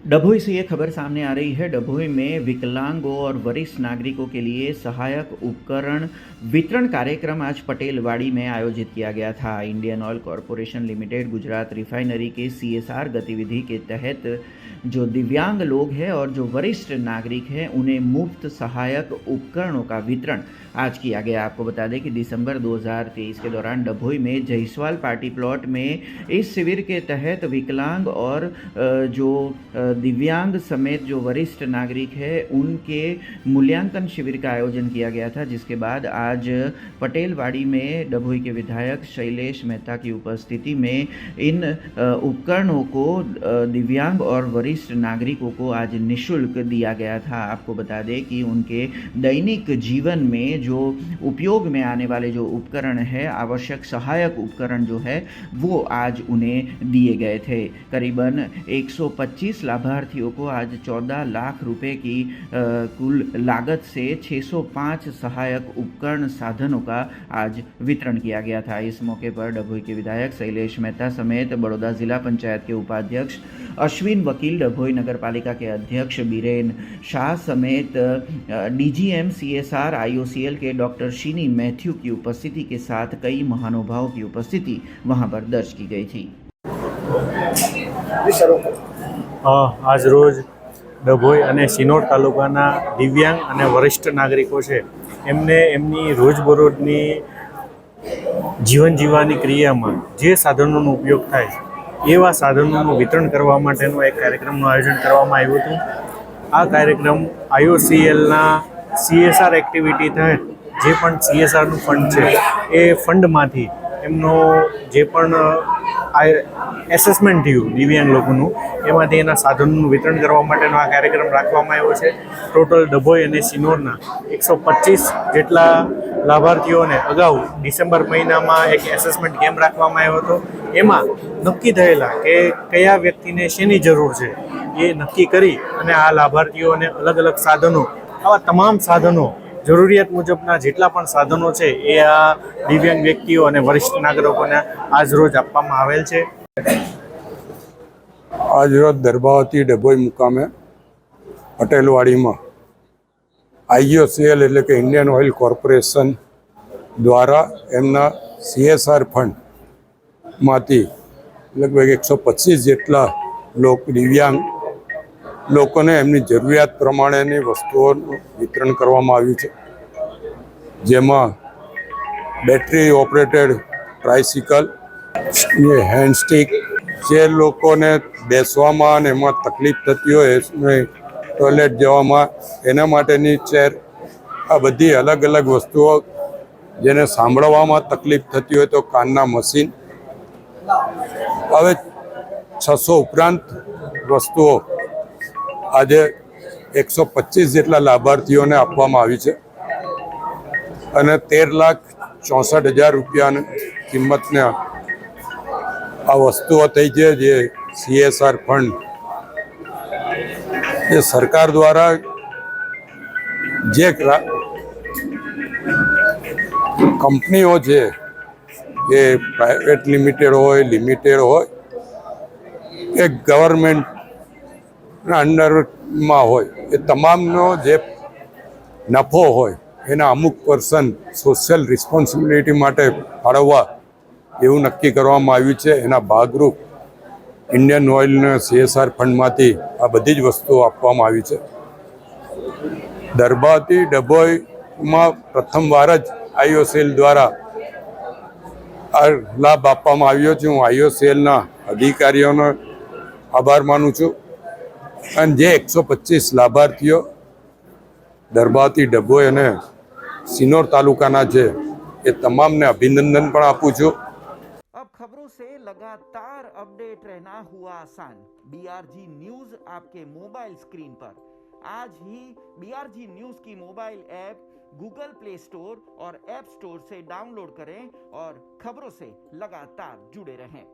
डभोई से ये खबर सामने आ रही है। डभोई में विकलांगों और वरिष्ठ नागरिकों के लिए सहायक उपकरण वितरण कार्यक्रम आज पटेलवाड़ी में आयोजित किया गया था। Indian oil corporation limited Gujarat refinery के सीएसआर गतिविधि के तहत जो दिव्यांग लोग हैं और जो वरिष्ठ नागरिक हैं उन्हें मुफ्त सहायक उपकरणों का वितरण आज किया गया। आपको बता दें कि दिसंबर 2023 के दौरान डभोई में जयसवाल पार्टी प्लॉट में इस शिविर के तहत विकलांग और जो दिव्यांग समेत जो वरिष्ठ नागरिक है उनके मूल्यांकन शिविर का आयोजन किया गया था, जिसके बाद आज पटेलवाड़ी में डभोई के विधायक शैलेश मेहता की उपस्थिति में इन उपकरणों को दिव्यांग और वरिष्ठ नागरिकों को आज निःशुल्क दिया गया था। आपको बता दें कि उनके दैनिक जीवन में जो उपयोग में आने वाले जो उपकरण है, आवश्यक सहायक उपकरण जो है वो आज उन्हें दिए गए थे। करीबन 125 लाभार्थियों को आज 14 लाख रुपए की कुल लागत से 605 सहायक उपकरण साधनों का आज वितरण किया गया था। इस मौके पर डभोई के विधायक शैलेश मेहता समेत बड़ौदा जिला पंचायत के उपाध्यक्ष अश्विन वकील, डभोई नगर पालिका के अध्यक्ष बीरेन शाह समेत डीजीएम सीएसआर आईओसीएल के डॉक्टर शीनी मैथ्यू की उपस्थिति के साथ कई महानुभावों की उपस्थिति वहां पर दर्ज की गई थी। आज रोज डभोई અને સિનોર તાલુકાના દિવ્યાંગ અને વરિષ્ઠ નાગરિકો છે એમને એમની રોજબરોજની જીવન જીવવાની ક્રિયામાં જે સાધનોનો ઉપયોગ થાય એવા સાધનોનું વિતરણ કરવા માટેનો એક કાર્યક્રમનું આયોજન કરવામાં આવ્યું હતું। આ કાર્યક્રમ આઈઓસીએલના સીએસઆર એક્ટિવિટી થાય જે પણ સીએસઆરનું ફંડ છે એ ફંડમાંથી એમનો જે પણ એસેસમેન્ટ થયું દિવ્યાંગ લોકોનું એમાંથી એના સાધનોનું વિતરણ કરવા માટેનો આ કાર્યક્રમ રાખવામાં આવ્યો છે। ટોટલ ડભોઈ અને સિનોરના 125 જેટલા લાભાર્થીઓને અગાઉ ડિસેમ્બર મહિનામાં એક એસેસમેન્ટ કેમ્પ રાખવામાં આવ્યો હતો। એમાં નક્કી થયેલા કે કયા વ્યક્તિને શેની જરૂર છે એ નક્કી કરી અને આ લાભાર્થીઓને અલગ અલગ સાધનો, આવા તમામ સાધનો જરૂરિયાત મુજબના જેટલા પણ સાધનો છે એ આ દિવ્યાંગ વ્યક્તિઓ અને વરિષ્ઠ નાગરિકોને આજ રોજ આપવામાં આવેલ છે। આજ રોજ દરબાવતી ડભોઈ મુકામે પટેલવાડીમાં આઈઓસીએલ એટલે કે ઇન્ડિયન ઓઇલ કોર્પોરેશન દ્વારા એમના સીએસઆર ફંડમાંથી લગભગ 125 જેટલા દિવ્યાંગ લોકોને એમની જરૂરિયાત પ્રમાણેની વસ્તુઓનું વિતરણ કરવામાં આવ્યું છે, જેમાં બેટરી ઓપરેટેડ ટ્રાયસિકલ, હેન્ડસ્ટિક, જે લોકોને બેસવામાં અને એમાં તકલીફ થતી હોય એને ટોયલેટ જવામાં એના માટેની ચેર, આ બધી અલગ અલગ વસ્તુઓ, જેને સાંભળવામાં તકલીફ થતી હોય તો કાનના મશીન, હવે 600 ઉપરાંત વસ્તુઓ આજે 125 જેટલા લાભાર્થીઓને આપવામાં આવી છે અને 13,64,000 રૂપિયાની કિંમતના આ વસ્તુઓ થઈ છે, જે સીએસઆર ફંડ એ સરકાર દ્વારા જે કંપનીઓ છે એ પ્રાઇવેટ લિમિટેડ હોય કે ગવર્મેન્ટના અંડરમાં હોય, એ તમામનો જે નફો હોય એના અમુક પર્સન્ટ સોશિયલ રિસ્પોન્સિબિલિટી માટે ફાળવવા એવું નક્કી કરવામાં આવ્યું છે। એના ભાગરૂપ ઇન્ડિયન ઓઇલના સીએસઆર ફંડમાંથી આ બધી જ વસ્તુઓ આપવામાં આવી છે। દરબાવતી ડભોઈમાં પ્રથમવાર જ આઈઓસીએલ દ્વારા આ લાભ આપવામાં આવ્યો છે। હું આઈઓસીએલના અધિકારીઓનો આભાર માનું છું અને જે 125 લાભાર્થીઓ દરબાવતી ડભોઈ અને સિનોર તાલુકાના છે એ તમામને અભિનંદન પણ આપું છું। अब खबरों से लगातार अपडेट रहना हुआ आसान। बीआरजी न्यूज आपके मोबाइल स्क्रीन पर आज ही बीआरजी न्यूज की mobile app Google play store और ऐप स्टोर से डाउनलोड करें और खबरों से लगातार जुड़े रहें।